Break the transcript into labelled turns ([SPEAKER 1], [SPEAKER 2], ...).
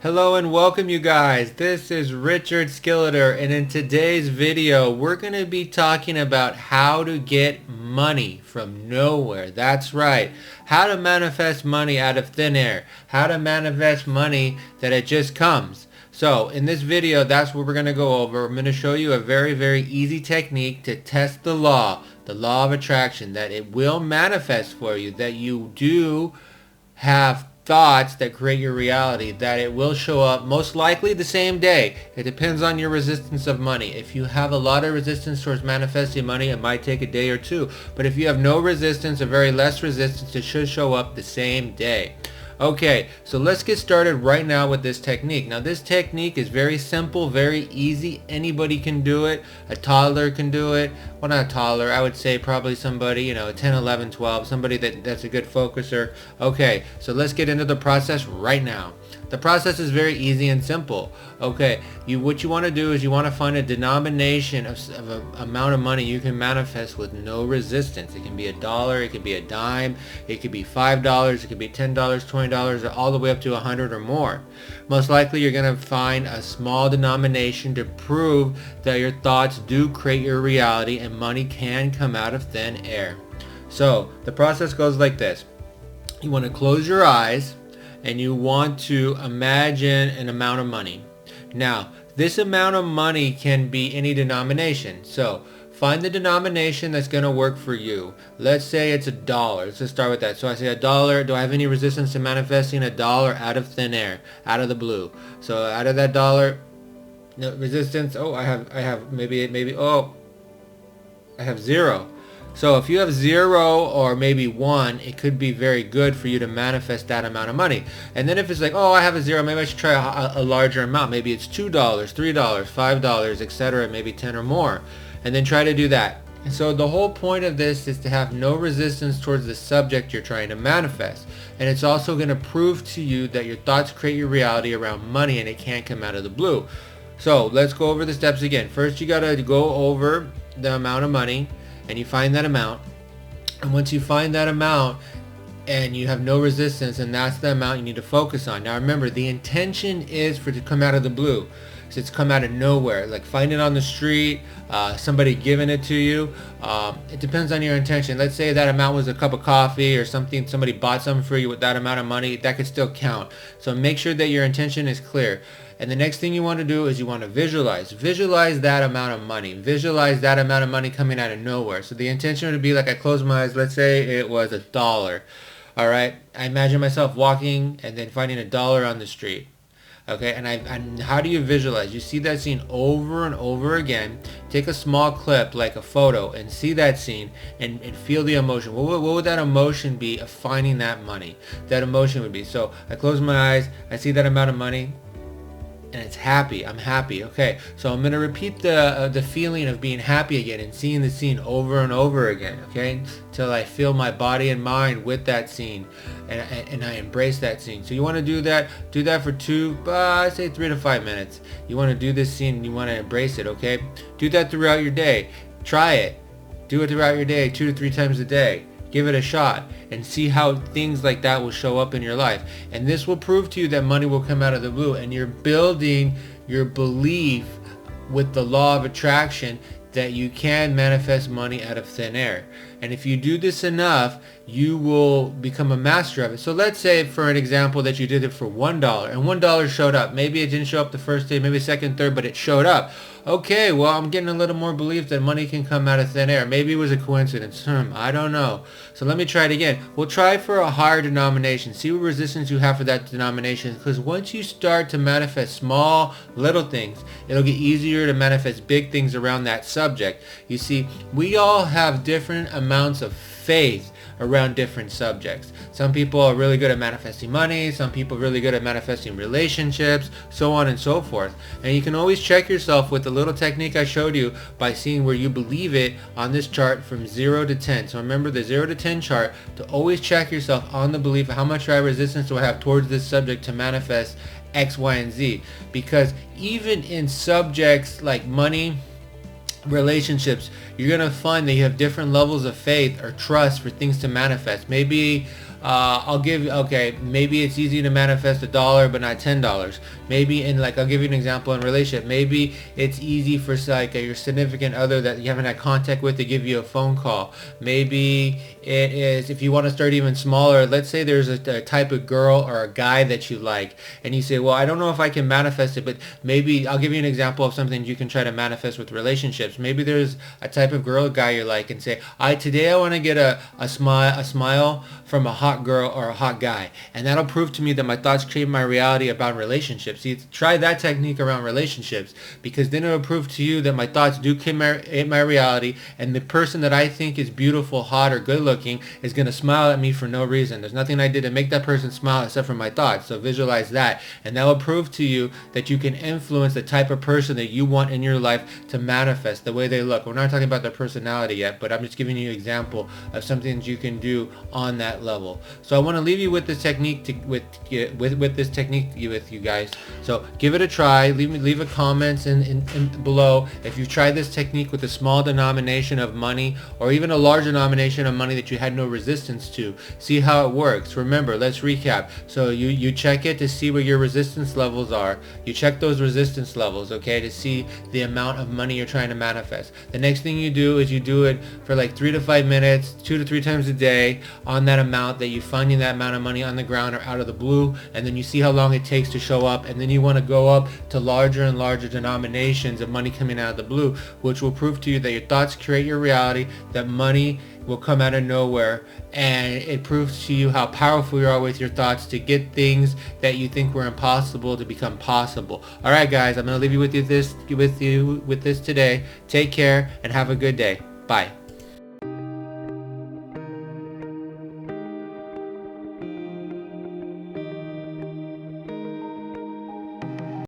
[SPEAKER 1] Hello and welcome you guys. This is Richard Skilleter, and in today's video we're going to be talking about how to get money from nowhere. That's right. How to manifest money out of thin air. How to manifest money that it just comes. So in this video, that's what we're going to go over. I'm going to show you a very easy technique to test the law of attraction, that it will manifest for you, that you do have thoughts that create your reality, that it will show up most likely the same day. It depends on your resistance of money. If you have a lot of resistance towards manifesting money, it might take a day or two. But if you have no resistance or very less resistance, it should show up the same day. Okay, so let's get started right now with this technique. Now this technique is very simple, very easy. Anybody can do it. A toddler can do it. Well, not a toddler. I would say probably somebody, 10, 11, 12, somebody that's a good focuser. Okay, so let's get into the process right now. The process is very easy and simple. Okay, what you want to do is you want to find a denomination of an amount of money you can manifest with no resistance. It can be $1, it could be a dime, it could be $5, it could be $10, $20, or all the way up to 100 or more. Most likely you're going to find a small denomination to prove that your thoughts do create your reality and money can come out of thin air. So the process goes like this. You want to close your eyes and you want to imagine an amount of money. Now, this amount of money can be any denomination. So find the denomination that's going to work for you. Let's say it's $1. Let's just start with that. So I say $1. Do I have any resistance to manifesting $1 out of thin air, out of the blue? So out of that $1, no resistance. Oh, I have maybe I have 0. So if you have 0 or maybe 1, it could be very good for you to manifest that amount of money. And then if it's like, oh, I have a 0, maybe I should try a larger amount. Maybe it's $2, $3, $5, etc., maybe 10 or more. And then try to do that. And so the whole point of this is to have no resistance towards the subject you're trying to manifest. And it's also going to prove to you that your thoughts create your reality around money and it can't come out of the blue. So let's go over the steps again. First, you got to go over the amount of money. And you find that amount, and once you find that amount and you have no resistance, and that's the amount you need to focus on. Now remember, the intention is for it to come out of the blue. So it's come out of nowhere, like find it on the street, somebody giving it to you. It depends on your intention. Let's say that amount was a cup of coffee or something, somebody bought something for you with that amount of money, that could still count. So make sure that your intention is clear. And the next thing you want to do is you want to visualize that amount of money. Visualize that amount of money coming out of nowhere. So the intention would be like I close my eyes, let's say it was $1. All right, I imagine myself walking and then finding $1 on the street. Okay, and how do you visualize? You see that scene over and over again. Take a small clip like a photo and see that scene and feel the emotion. What would that emotion be of finding that money? That emotion would be, so I close my eyes, I see that amount of money, and it's happy. I'm happy. Okay, so I'm going to repeat the feeling of being happy again and seeing the scene over and over again, okay, till I feel my body and mind with that scene, and I embrace that scene. So you want to do that for say 3 to 5 minutes. You want to do this scene and you want to embrace it, okay? Do that throughout your day. Try it. Do it throughout your day 2 to 3 times a day. Give it a shot and see how things like that will show up in your life. And this will prove to you that money will come out of the blue, and you're building your belief with the law of attraction that you can manifest money out of thin air. And if you do this enough, you will become a master of it. So let's say, for an example, that you did it for $1 and $1 showed up. Maybe it didn't show up the first day, maybe second, third, but it showed up. Okay, well, I'm getting a little more belief that money can come out of thin air. Maybe it was a coincidence. I don't know. So let me try it again. We'll try for a higher denomination. See what resistance you have for that denomination. Because once you start to manifest small, little things, it'll get easier to manifest big things around that subject. You see, we all have different amounts of faith around different subjects. Some people are really good at manifesting money, some people are really good at manifesting relationships, so on and so forth. And you can always check yourself with the little technique I showed you by seeing where you believe it on this chart from 0 to 10. So remember the 0 to 10 chart to always check yourself on the belief of how much resistance do I have towards this subject to manifest X, Y, and Z. Because even in subjects like money, relationships, you're going to find that you have different levels of faith or trust for things to manifest. Maybe okay, maybe it's easy to manifest $1 but not $10. Maybe I'll give you an example in relationship. Maybe it's easy for like your significant other that you haven't had contact with to give you a phone call. Maybe it is, if you want to start even smaller, let's say there's a type of girl or a guy that you like, and you say, well, I don't know if I can manifest it, but maybe I'll give you an example of something you can try to manifest with relationships. Maybe there's a type of girl or guy you like, and say, today I want to get a smile from a hot girl or a hot guy, and that'll prove to me that my thoughts create my reality about relationships. See, try that technique around relationships, because then it'll prove to you that my thoughts do create my reality, and the person that I think is beautiful, hot, or good looking is going to smile at me for no reason. There's nothing I did to make that person smile except for my thoughts. So visualize that, and that will prove to you that you can influence the type of person that you want in your life to manifest the way they look. We're not talking about their personality yet, but I'm just giving you an example of something that you can do on that level. So I want to leave you with this technique with you guys. So give it a try. Leave a comments in below if you've tried this technique with a small denomination of money, or even a large denomination of money that you had no resistance to. See how it works. Remember, let's recap. So you check it to see where your resistance levels are. You check those resistance levels, okay, to see the amount of money you're trying to manifest. The next thing you do is you do it for like 3 to 5 minutes, 2 to 3 times a day, on that amount that you finding that amount of money on the ground or out of the blue, and then you see how long it takes to show up, and then you want to go up to larger and larger denominations of money coming out of the blue, which will prove to you that your thoughts create your reality, that money will come out of nowhere, and it proves to you how powerful you are with your thoughts to get things that you think were impossible to become possible. All right, guys, I'm going to leave you with this today. Take care and have a good day. Bye.